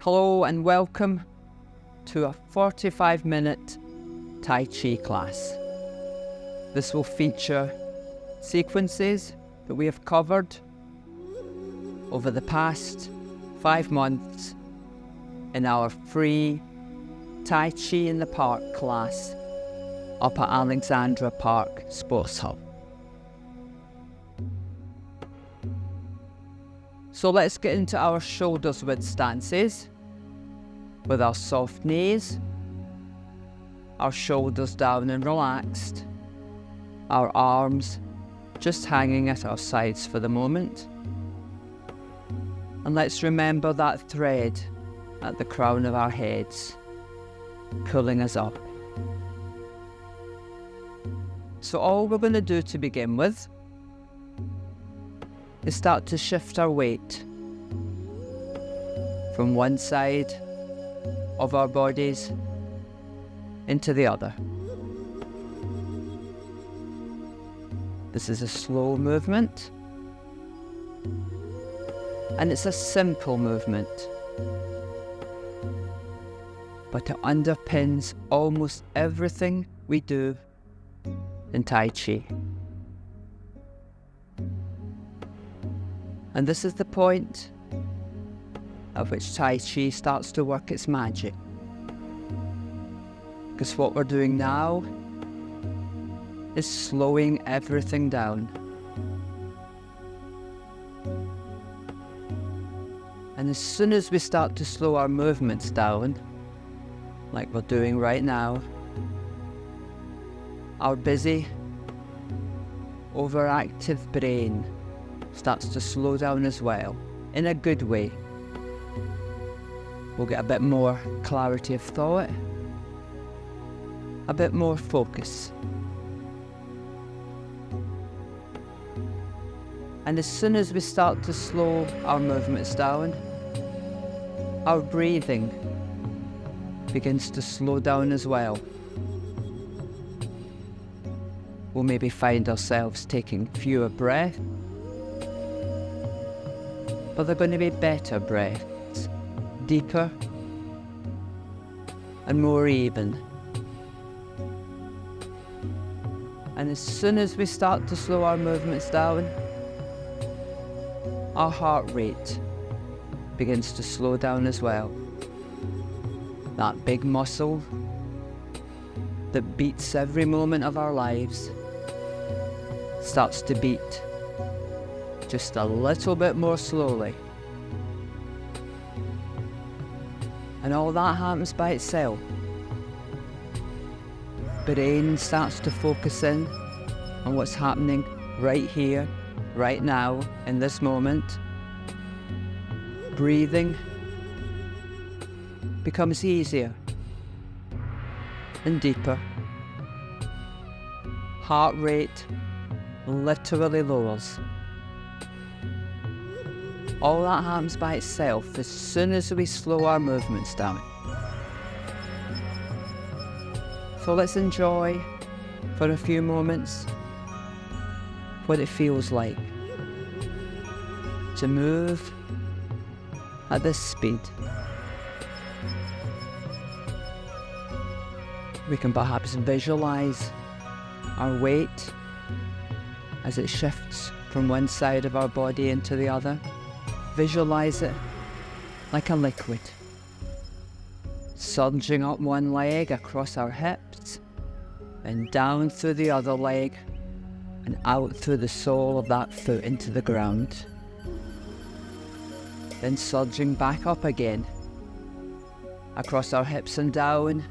Hello and welcome to a 45-minute Tai Chi class. This will feature sequences that we have covered over the past 5 months in our free Tai Chi in the Park class up at Alexandra Park Sports Hub. So let's get into our shoulders width stances with our soft knees, our shoulders down and relaxed, our arms just hanging at our sides for the moment. And let's remember that thread at the crown of our heads, pulling us up. So all we're going to do to begin with is start to shift our weight from one side of our bodies into the other. This is a slow movement, and it's a simple movement, but it underpins almost everything we do in Tai Chi. And this is the point at which Tai Chi starts to work its magic. Because what we're doing now is slowing everything down. And as soon as we start to slow our movements down, like we're doing right now, our busy, overactive brain starts to slow down as well, in a good way. We'll get a bit more clarity of thought, a bit more focus. And as soon as we start to slow our movements down, our breathing begins to slow down as well. We'll maybe find ourselves taking fewer breaths, but they're going to be better breaths, deeper and more even. And as soon as we start to slow our movements down, our heart rate begins to slow down as well. That big muscle that beats every moment of our lives starts to beat just a little bit more slowly. And all that happens by itself. Brain starts to focus in on what's happening right here, right now, in this moment. Breathing becomes easier and deeper. Heart rate literally lowers. All that happens by itself as soon as we slow our movements down. So let's enjoy for a few moments what it feels like to move at this speed. We can perhaps visualize our weight as it shifts from one side of our body into the other. Visualize it like a liquid, surging up one leg across our hips and down through the other leg and out through the sole of that foot into the ground. Then surging back up again, across our hips and down,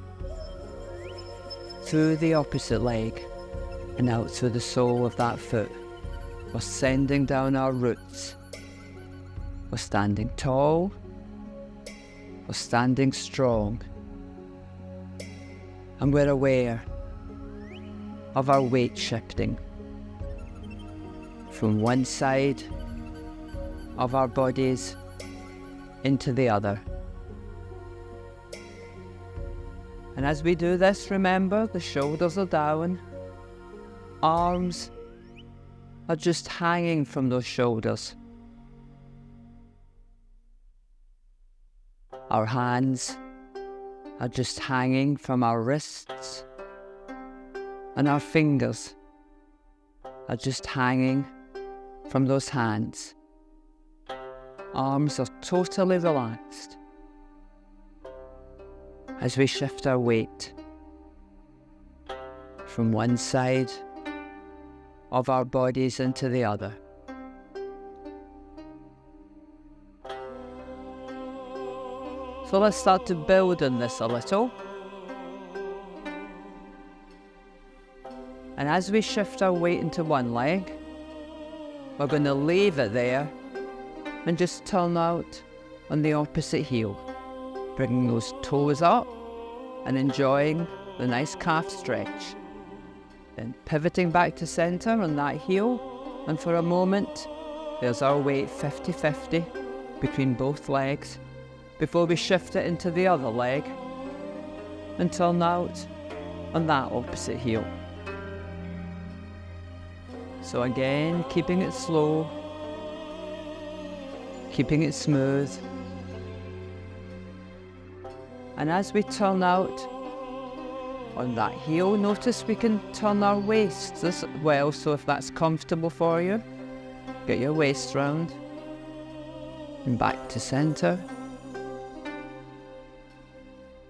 through the opposite leg and out through the sole of that foot. We're sending down our roots. We're standing tall, we're standing strong, and we're aware of our weight shifting from one side of our bodies into the other. And as we do this, remember the shoulders are down, arms are just hanging from those shoulders. Our hands are just hanging from our wrists, and our fingers are just hanging from those hands. Arms are totally relaxed as we shift our weight from one side of our bodies into the other. So let's start to build on this a little. And as we shift our weight into one leg, we're going to leave it there and just turn out on the opposite heel, bringing those toes up and enjoying the nice calf stretch. Then pivoting back to centre on that heel, and for a moment, there's our weight 50-50 between both legs before we shift it into the other leg and turn out on that opposite heel. So again, keeping it slow, keeping it smooth. And as we turn out on that heel, notice we can turn our waists as well, so if that's comfortable for you, get your waist round and back to centre.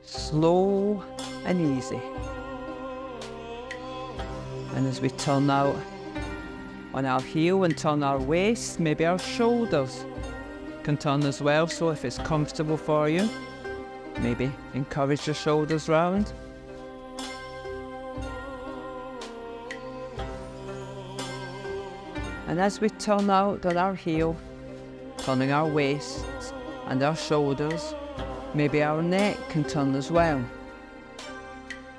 Slow and easy. And as we turn out on our heel and turn our waist, maybe our shoulders can turn as well, so if it's comfortable for you, maybe encourage your shoulders round. And as we turn out on our heel, turning our waists and our shoulders, maybe our neck can turn as well.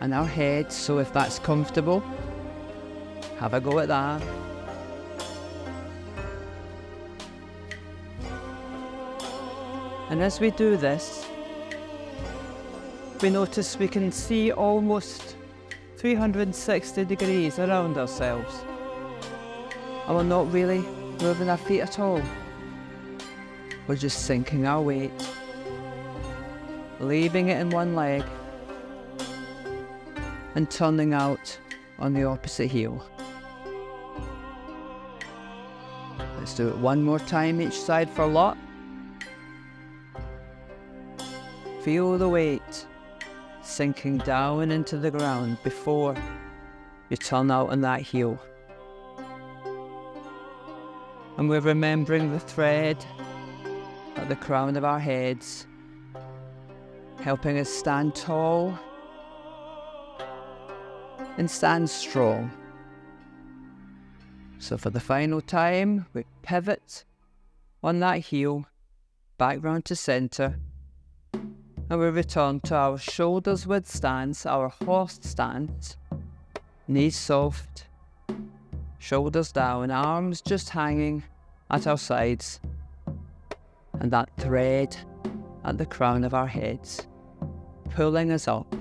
And our head, so if that's comfortable, have a go at that. And as we do this, we notice we can see almost 360 degrees around ourselves. And we're not really moving our feet at all. We're just sinking our weight, leaving it in one leg and turning out on the opposite heel. Let's do it one more time each side for luck. Feel the weight sinking down into the ground before you turn out on that heel. And we're remembering the thread at the crown of our heads, helping us stand tall and stand strong. So for the final time, we pivot on that heel, back round to centre, and we return to our shoulders width stance, our horse stance, knees soft, shoulders down, arms just hanging at our sides, and that thread at the crown of our heads, pulling us up.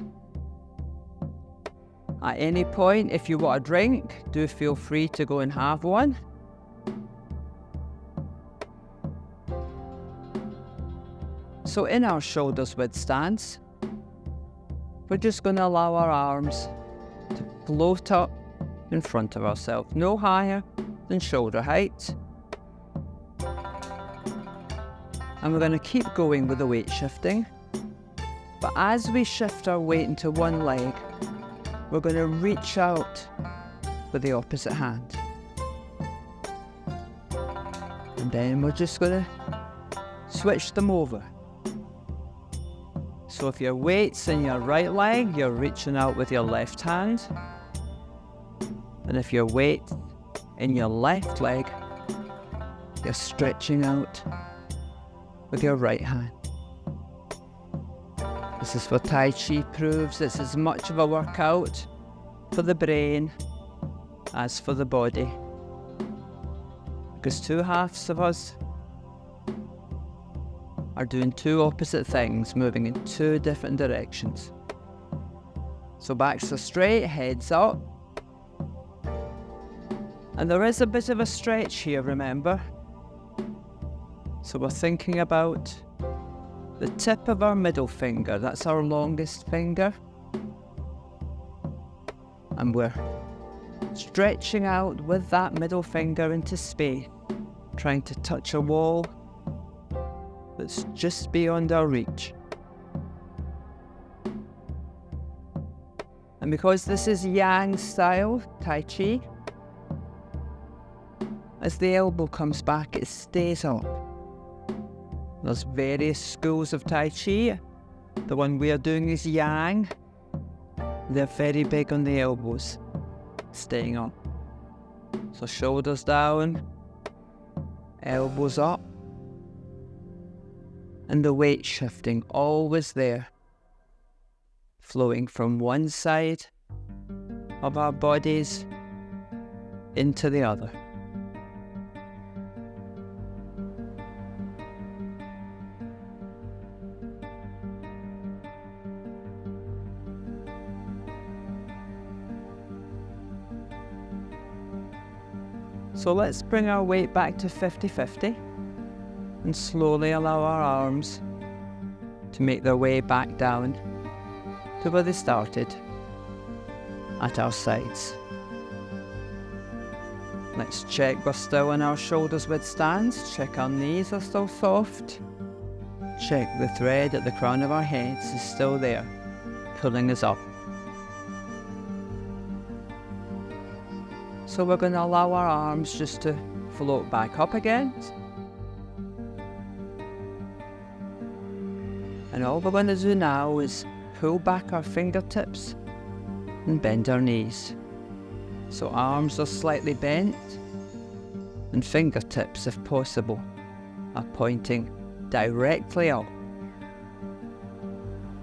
At any point, if you want a drink, do feel free to go and have one. So in our shoulders width stance, we're just going to allow our arms to float up in front of ourselves, no higher than shoulder height. And we're going to keep going with the weight shifting. But as we shift our weight into one leg, we're going to reach out with the opposite hand. And then we're just going to switch them over. So if your weight's in your right leg, you're reaching out with your left hand. And if your weight's in your left leg, you're stretching out with your right hand. This is what Tai Chi proves. It's as much of a workout for the brain as for the body. Because two halves of us are doing two opposite things, moving in two different directions. So backs are straight, heads up. And there is a bit of a stretch here, remember? So we're thinking about the tip of our middle finger, that's our longest finger. And we're stretching out with that middle finger into space, trying to touch a wall that's just beyond our reach. And because this is Yang style Tai Chi, as the elbow comes back, it stays up. There's various schools of Tai Chi. The one we are doing is Yang. They're very big on the elbows, staying up. So shoulders down, elbows up, and the weight shifting always there, flowing from one side of our bodies into the other. So let's bring our weight back to 50-50 and slowly allow our arms to make their way back down to where they started, at our sides. Let's check we're still in our shoulders width stance, check our knees are still soft, check the thread at the crown of our heads is still there, pulling us up. So we're going to allow our arms just to float back up again. And all we're going to do now is pull back our fingertips and bend our knees. So arms are slightly bent and fingertips, if possible, are pointing directly up.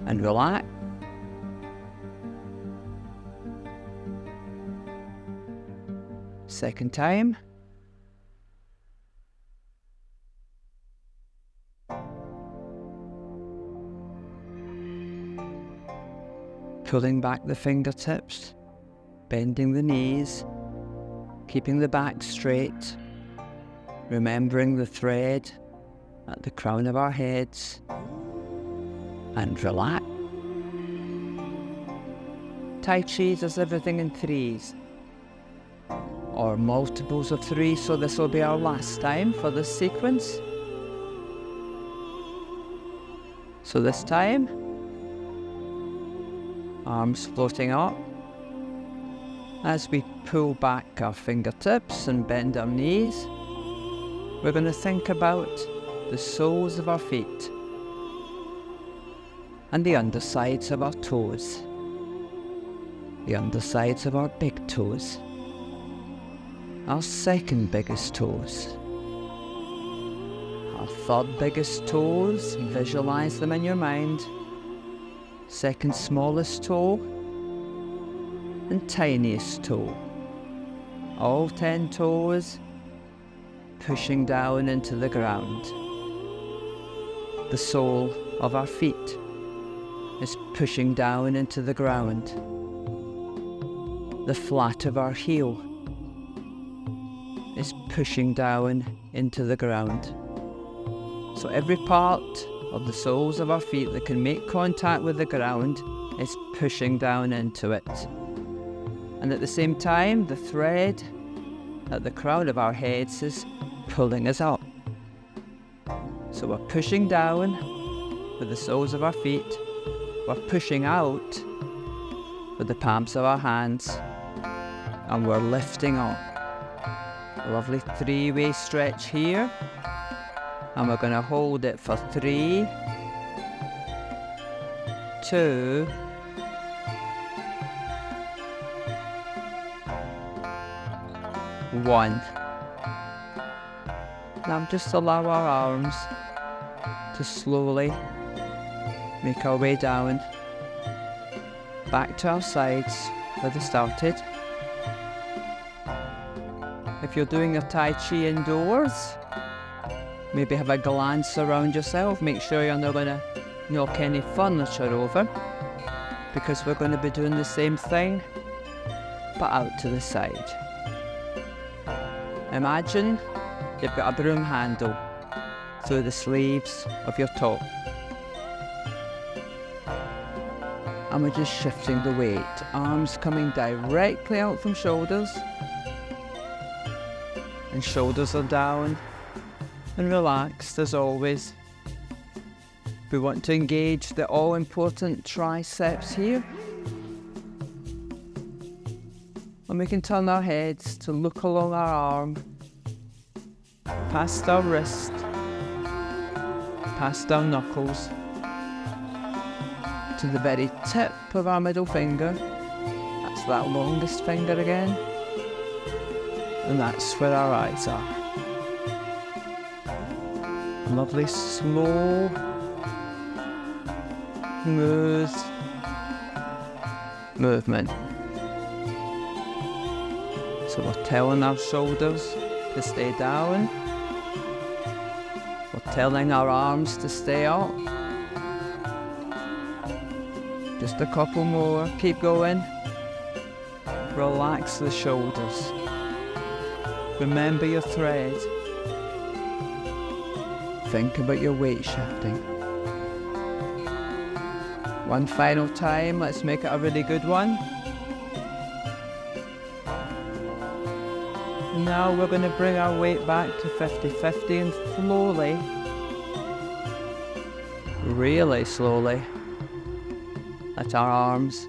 And relax. Second time. Pulling back the fingertips, bending the knees, keeping the back straight, remembering the thread at the crown of our heads, and relax. Tai Chi does everything in threes, or multiples of three, so this will be our last time for this sequence. So this time, arms floating up. As we pull back our fingertips and bend our knees, we're going to think about the soles of our feet and the undersides of our toes, the undersides of our big toes, our second biggest toes, our third biggest toes, visualize them in your mind, second smallest toe, and tiniest toe. All 10 toes pushing down into the ground. The sole of our feet is pushing down into the ground. The flat of our heel is pushing down into the ground. So every part of the soles of our feet that can make contact with the ground is pushing down into it. And at the same time, the thread at the crown of our heads is pulling us up. So we're pushing down with the soles of our feet, we're pushing out with the palms of our hands, and we're lifting up. A lovely three-way stretch here, and we're going to hold it for 3, 2, 1. Now just allow our arms to slowly make our way down, back to our sides where they started. If you're doing a Tai Chi indoors, maybe have a glance around yourself, make sure you're not going to knock any furniture over, because we're going to be doing the same thing, but out to the side. Imagine you've got a broom handle through the sleeves of your top. And we're just shifting the weight. Arms coming directly out from shoulders. And shoulders are down and relaxed as always. We want to engage the all-important triceps here. And we can turn our heads to look along our arm, past our wrist, past our knuckles, to the very tip of our middle finger. That's that longest finger again. And that's where our eyes are. Lovely, slow, smooth movement. So we're telling our shoulders to stay down. We're telling our arms to stay up. Just a couple more. Keep going. Relax the shoulders. Remember your thread. Think about your weight shifting. One final time. Let's make it a really good one. And now we're going to bring our weight back to 50-50 and slowly, really slowly, let our arms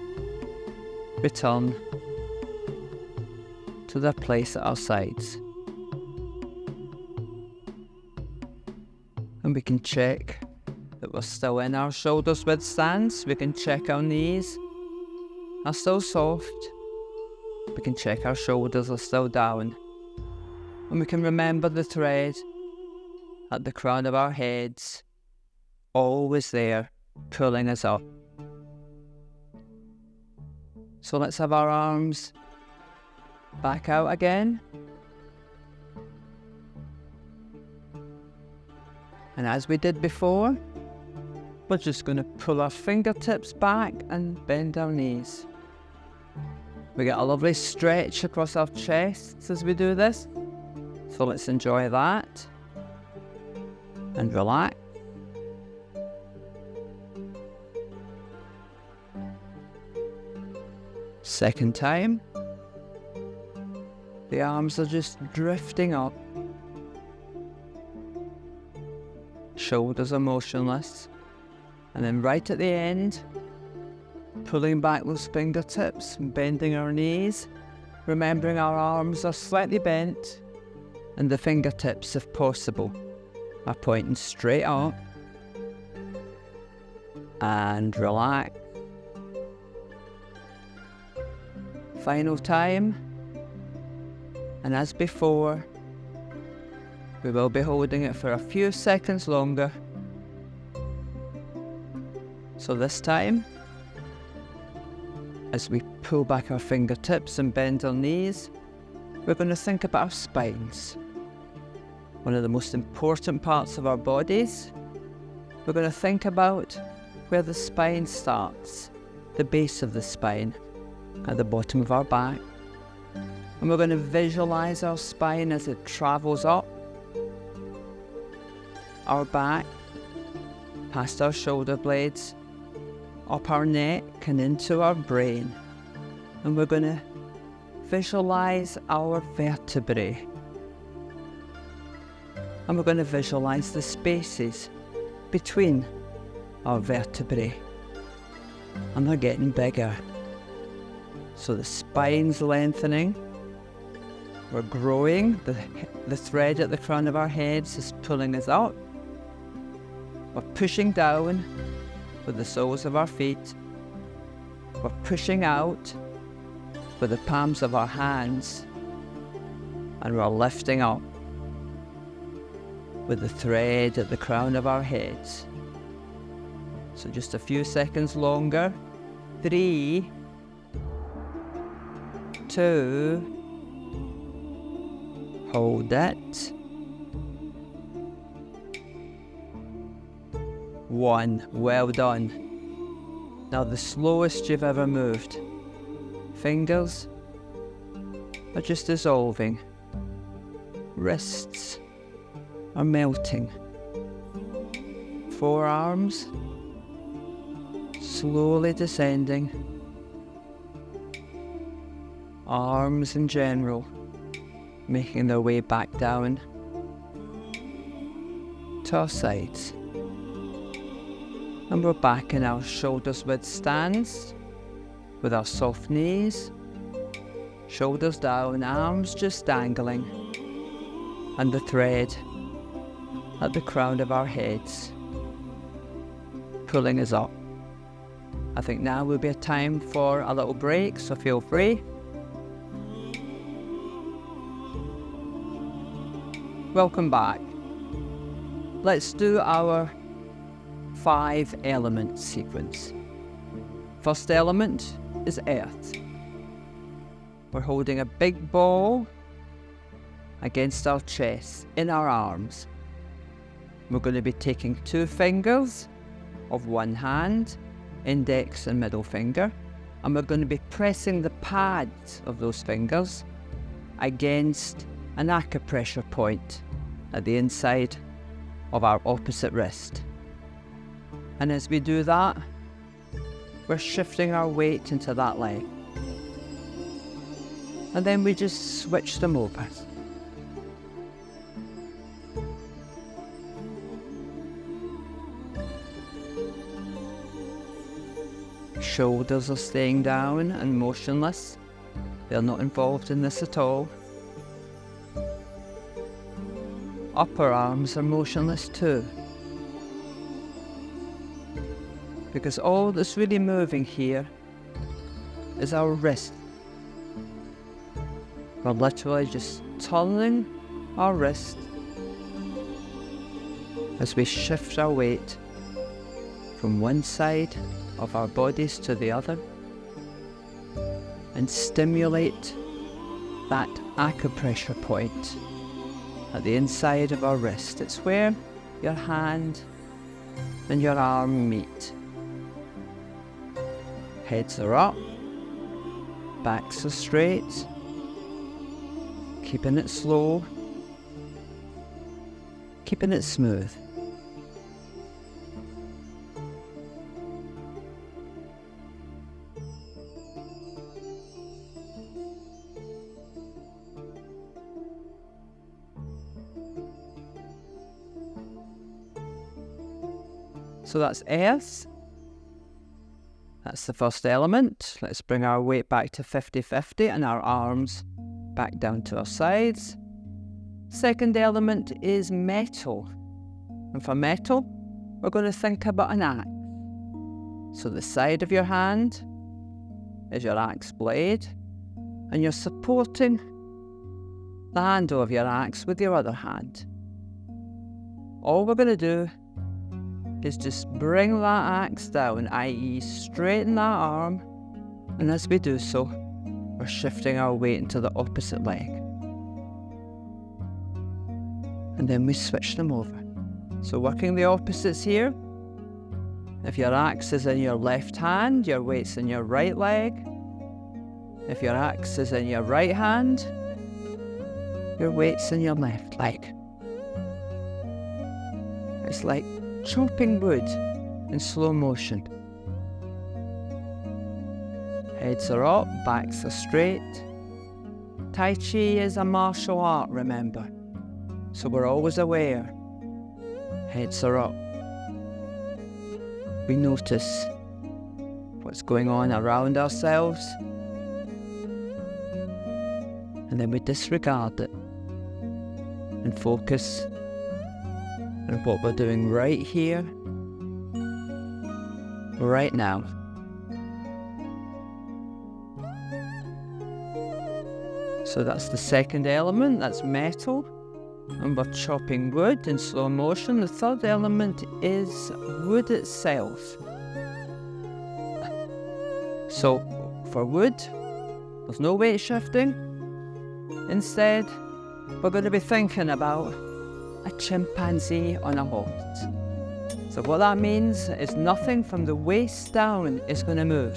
return to their place at our sides. And we can check that we're still in our shoulders width stance. We can check our knees are still soft. We can check our shoulders are still down. And we can remember the thread at the crown of our heads, always there, pulling us up. So let's have our arms back out again. And as we did before, we're just going to pull our fingertips back and bend our knees. We get a lovely stretch across our chests as we do this. So let's enjoy that and relax. Second time, the arms are just drifting up. Shoulders are motionless. And then right at the end, pulling back those fingertips and bending our knees, remembering our arms are slightly bent and the fingertips, if possible, are pointing straight up. And relax. Final time. And as before, we will be holding it for a few seconds longer. So this time, as we pull back our fingertips and bend our knees, we're going to think about our spines. One of the most important parts of our bodies. We're going to think about where the spine starts, the base of the spine, at the bottom of our back. And we're going to visualize our spine as it travels up our back, past our shoulder blades, up our neck and into our brain. And we're going to visualize our vertebrae. And we're going to visualize the spaces between our vertebrae. And they're getting bigger. So the spine's lengthening. We're growing. The thread at the crown of our heads is pulling us up. We're pushing down with the soles of our feet. We're pushing out with the palms of our hands. And we're lifting up with the thread at the crown of our heads. So just a few seconds longer. 3, 2, hold it. 1, well done. Now the slowest you've ever moved. Fingers are just dissolving. Wrists are melting. Forearms slowly descending. Arms in general making their way back down to our sides. And we're back in our shoulders width stance with our soft knees, shoulders down, arms just dangling, and the thread at the crown of our heads pulling us up. I think now will be a time for a little break, so feel free. Welcome back. Let's do our 5 element sequence. First element is earth. We're holding a big ball against our chest, in our arms. We're going to be taking 2 fingers of one hand, index and middle finger, and we're going to be pressing the pads of those fingers against an acupressure point at the inside of our opposite wrist. And as we do that, we're shifting our weight into that leg. And then we just switch them over. Shoulders are staying down and motionless. They're not involved in this at all. Upper arms are motionless too, because all that's really moving here is our wrist. We're literally just turning our wrist as we shift our weight from one side of our bodies to the other and stimulate that acupressure point at the inside of our wrist. It's where your hand and your arm meet. Heads are up, backs are straight, keeping it slow, keeping it smooth. So that's earth. That's the first element. Let's bring our weight back to 50-50 and our arms back down to our sides. Second element is metal. And for metal, we're going to think about an axe. So the side of your hand is your axe blade, and you're supporting the handle of your axe with your other hand. All we're going to do is just bring that axe down, i.e. straighten that arm, and as we do so, we're shifting our weight into the opposite leg. And then we switch them over. So working the opposites here. If your axe is in your left hand, your weight's in your right leg. If your axe is in your right hand, your weight's in your left leg. It's like chopping wood in slow motion. Heads are up, backs are straight. Tai Chi is a martial art, remember. So we're always aware. Heads are up. We notice what's going on around ourselves, and then we disregard it and focus on what we're doing right here, right now. So that's the second element, that's metal, and we're chopping wood in slow motion. The third element is wood itself. So for wood, there's no weight shifting. Instead, we're going to be thinking about a chimpanzee on a horse. So what that means is nothing from the waist down is going to move.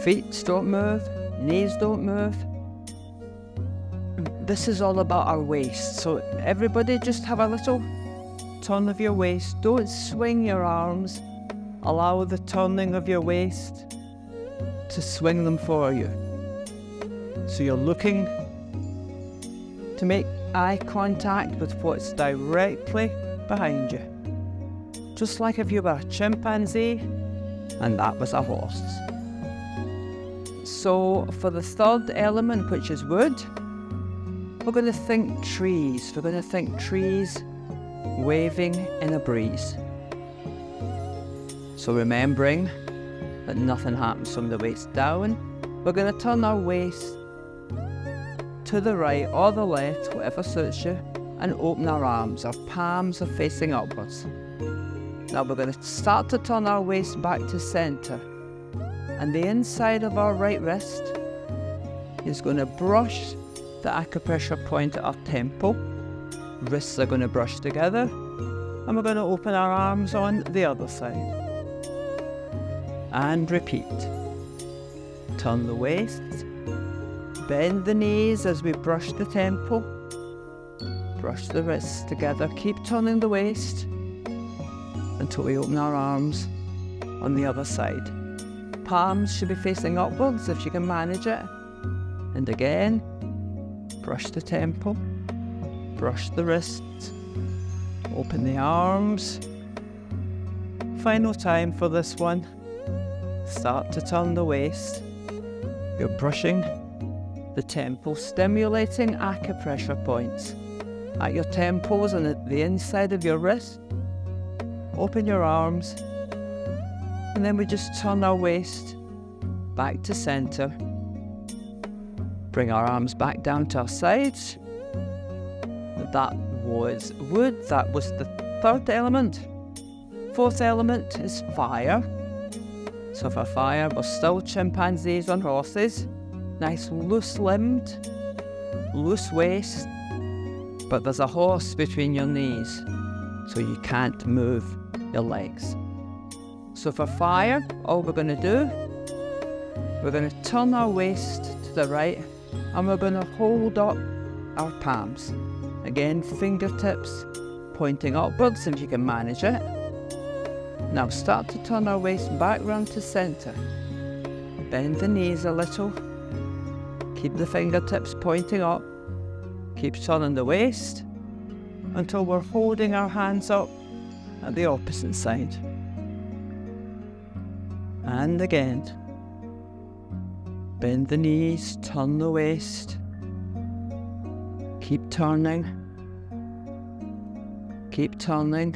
Feet don't move, knees don't move. This is all about our waist. So everybody just have a little turn of your waist. Don't swing your arms. allow the turning of your waist to swing them for you. So you're looking to make eye contact with what's directly behind you. Just like if you were a chimpanzee and that was a horse. So for the third element, which is wood, we're going to think trees. We're going to think trees waving in a breeze. So remembering that nothing happens from the waist down, we're going to turn our waist to the right or the left, whatever suits you, and open our arms. Our palms are facing upwards. Now we're going to start to turn our waist back to centre, and the inside of our right wrist is going to brush the acupressure point at our temple. Wrists are going to brush together, and we're going to open our arms on the other side. And repeat. Turn the waist, bend the knees as we brush the temple, brush the wrists together, keep turning the waist until we open our arms on the other side. Palms should be facing upwards if you can manage it. And again, brush the temple, brush the wrists, open the arms. Final time for this one. Start to turn the waist. You're brushing the temple, stimulating acupressure points at your temples and at the inside of your wrist. Open your arms, and then we just turn our waist back to center. Bring our arms back down to our sides. That was wood. That was the third element. Fourth element is fire. So for fire, we're still chimpanzees on horses. Nice loose-limbed, loose waist, but there's a horse between your knees, so you can't move your legs. So for fire, all we're going to do, we're going to turn our waist to the right, and we're going to hold up our palms. Again, fingertips pointing upwards if you can manage it. Now start to turn our waist back round to centre. Bend the knees a little. Keep the fingertips pointing up. Keep turning the waist until we're holding our hands up at the opposite side. And again. Bend the knees, turn the waist. Keep turning. Keep turning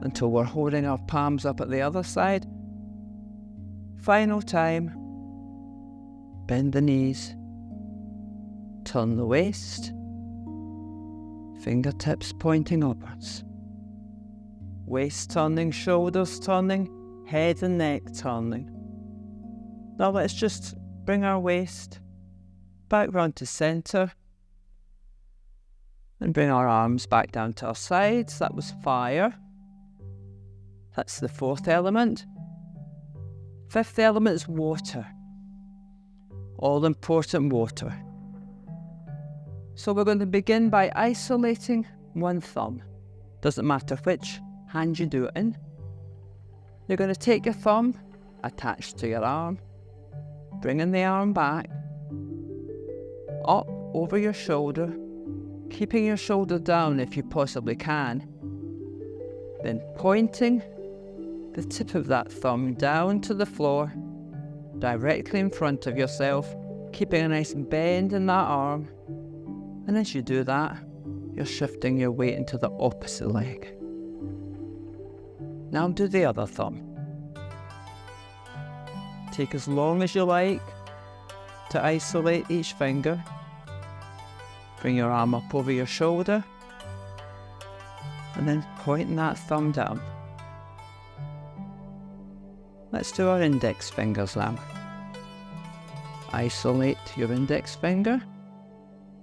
until we're holding our palms up at the other side. Final time. Bend the knees. Turn the waist. Fingertips pointing upwards. Waist turning, shoulders turning, head and neck turning. Now let's just bring our waist back round to centre and bring our arms back down to our sides. That was fire. That's the fourth element. Fifth element is water. All important water. So we're going to begin by isolating one thumb. Doesn't matter which hand you do it in. You're going to take your thumb attached to your arm, bringing the arm back, up over your shoulder, keeping your shoulder down if you possibly can, then pointing the tip of that thumb down to the floor, directly in front of yourself, keeping a nice bend in that arm. And as you do that, you're shifting your weight into the opposite leg. Now do the other thumb. Take as long as you like to isolate each finger. Bring your arm up over your shoulder, and then pointing that thumb down. Let's do our index fingers now. Isolate your index finger,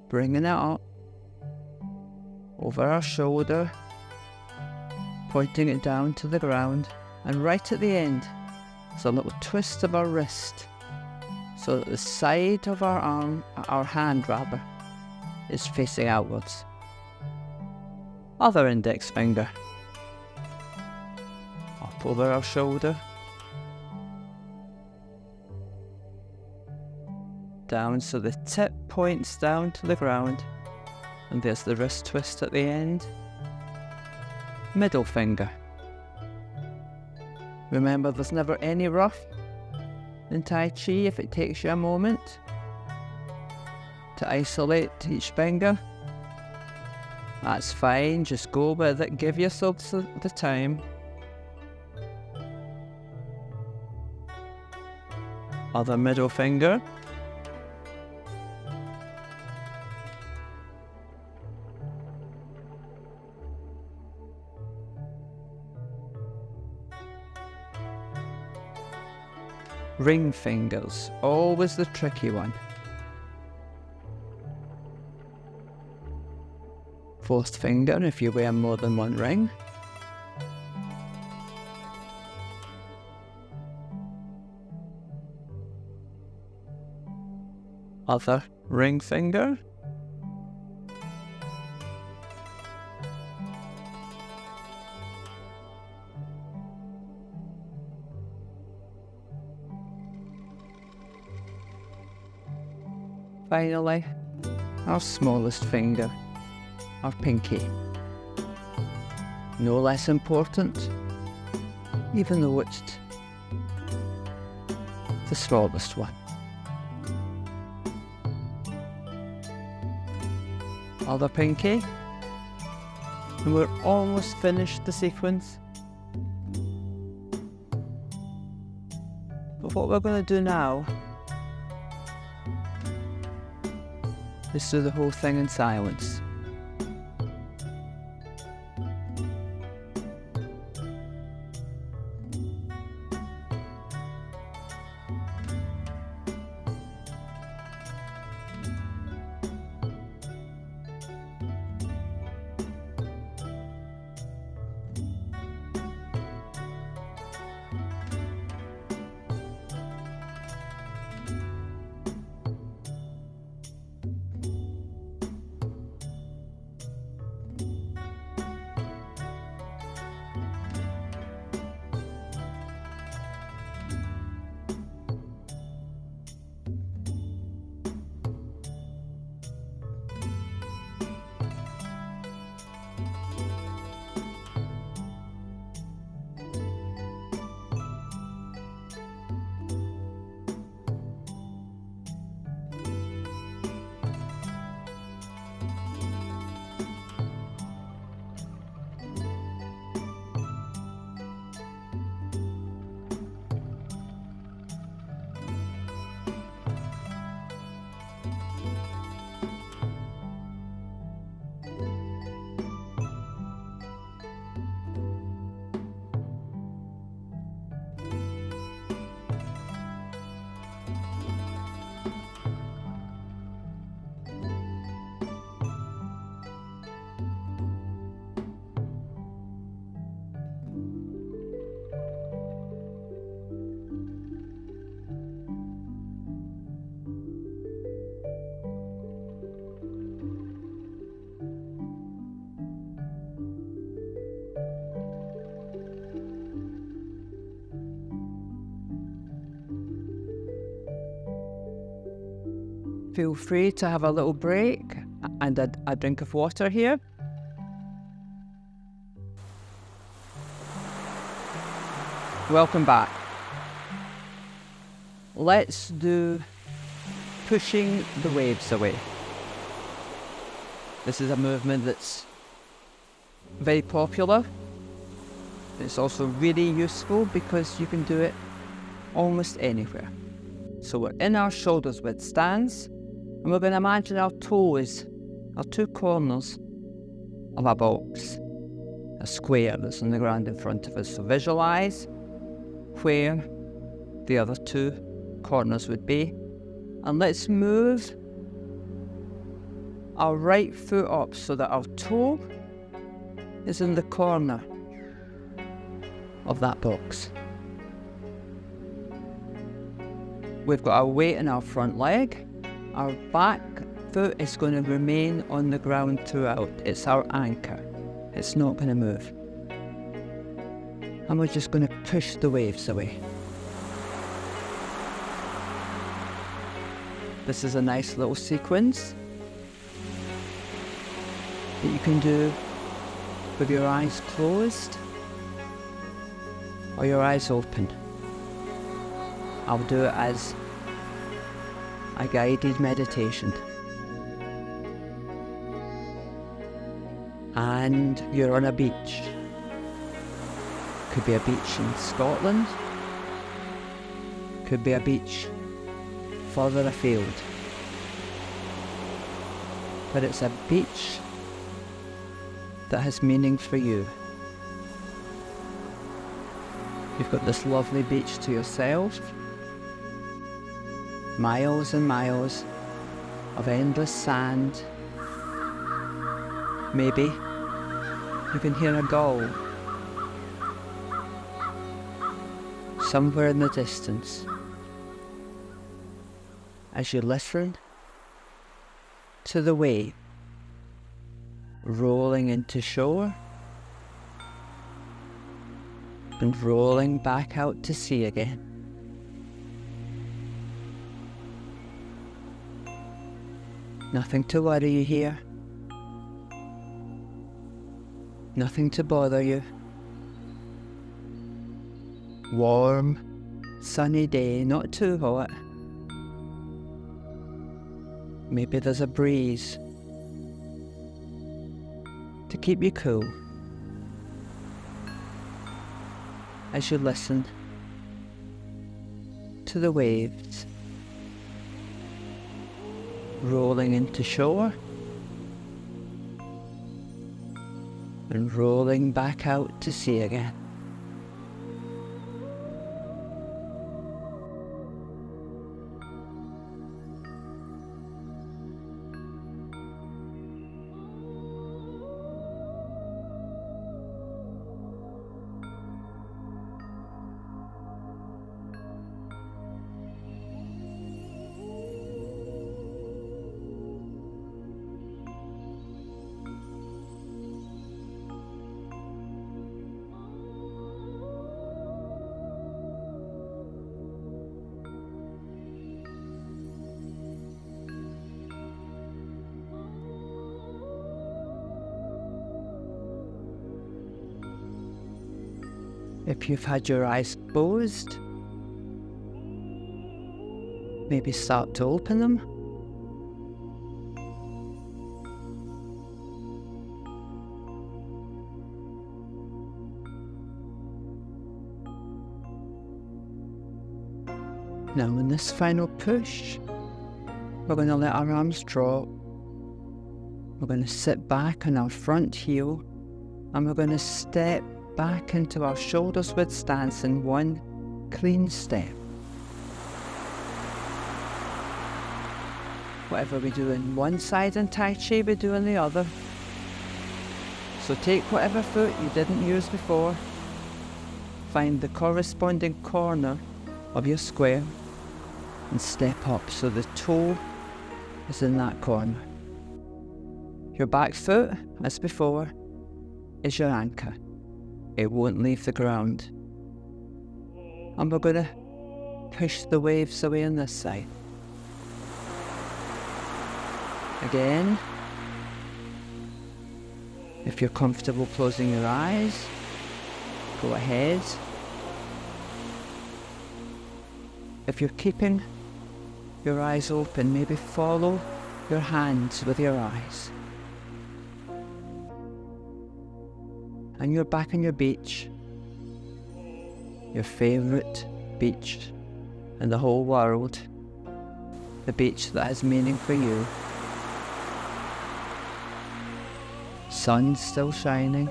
bringing it up over our shoulder, pointing it down to the ground, and right at the end, there's a little twist of our wrist, so that the side of our arm, our hand rather, is facing outwards. Other index finger, up up over our shoulder. Down so the tip points down to the ground, and there's the wrist twist at the end. Middle finger. Remember, there's never any rough in Tai Chi if it takes you a moment to isolate each finger. That's fine, just go with it, give yourself the time. Other middle finger. Ring fingers, always the tricky one. Fourth finger if you wear more than one ring. Other ring finger. Finally, our smallest finger, our pinky. No less important, even though it's the smallest one. Other pinky, and we're almost finished the sequence. But what we're going to do now is do the whole thing in silence. Feel free to have a little break and a drink of water here. Welcome back. Let's do pushing the waves away. This is a movement that's very popular. It's also really useful because you can do it almost anywhere. So we're in our shoulders width stance, and we're going to imagine our toes are two corners of a box, a square that's on the ground in front of us. So visualize where the other two corners would be. And let's move our right foot up so that our toe is in the corner of that box. We've got our weight in our front leg. Our back foot is going to remain on the ground throughout. It's our anchor. It's not going to move. And we're just going to push the waves away. This is a nice little sequence that you can do with your eyes closed or your eyes open. I'll do it as a guided meditation. And you're on a beach. Could be a beach in Scotland. Could be a beach further afield. But it's a beach that has meaning for you. You've got this lovely beach to yourself. Miles and miles of endless sand. Maybe you can hear a gull somewhere in the distance as you listen to the wave rolling into shore and rolling back out to sea again. Nothing to worry you here. Nothing to bother you. Warm, sunny day, not too hot. Maybe there's a breeze to keep you cool as you listen to the waves rolling into shore and rolling back out to sea again. If you've had your eyes closed, maybe start to open them. Now in this final push, we're going to let our arms drop. We're going to sit back on our front heel and we're going to step back into our shoulders width stance in one clean step. Whatever we do in one side in Tai Chi, we do in the other. So take whatever foot you didn't use before, find the corresponding corner of your square and step up so the toe is in that corner. Your back foot, as before, is your anchor. It won't leave the ground. And we're going to push the waves away on this side. Again, if you're comfortable closing your eyes, go ahead. If you're keeping your eyes open, maybe follow your hands with your eyes. And you're back on your beach, your favourite beach in the whole world, the beach that has meaning for you. Sun's still shining.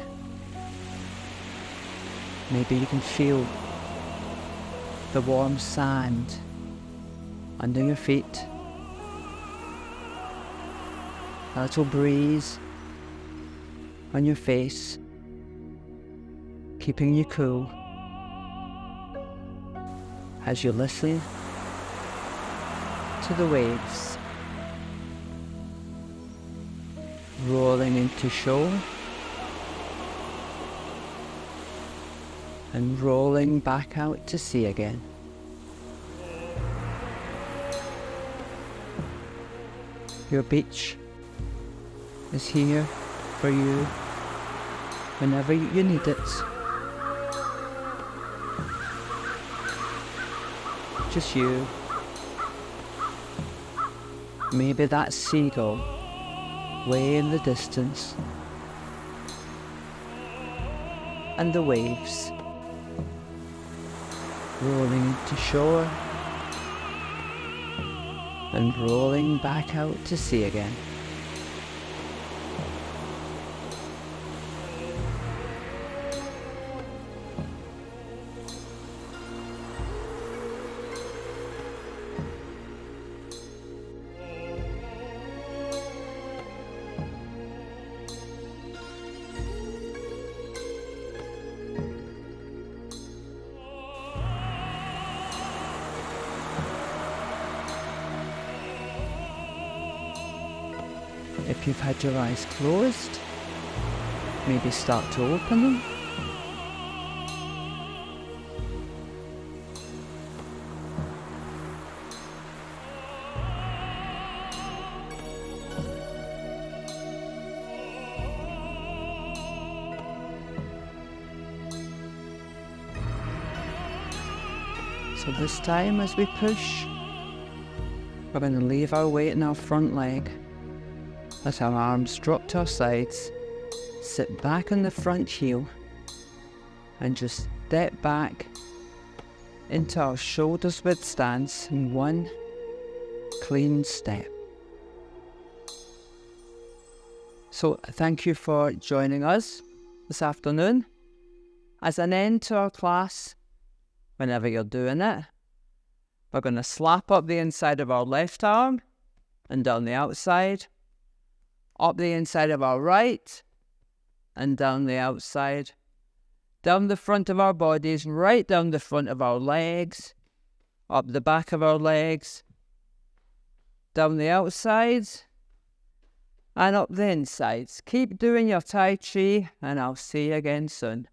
Maybe you can feel the warm sand under your feet, a little breeze on your face, keeping you cool as you listen to the waves rolling into shore and rolling back out to sea again. Your beach is here for you whenever you need it. Just you. Maybe that seagull way in the distance. And the waves rolling to shore and rolling back out to sea again. If you've had your eyes closed, maybe start to open them. So this time as we push, we're going to leave our weight in our front leg. Let our arms drop to our sides, sit back on the front heel, and just step back into our shoulders width stance in one clean step. So thank you for joining us this afternoon. As an end to our class, whenever you're doing it, we're going to slap up the inside of our left arm and down the outside, up the inside of our right and down the outside, down the front of our bodies, right down the front of our legs, up the back of our legs, down the outsides and up the insides. Keep doing your Tai Chi and I'll see you again soon.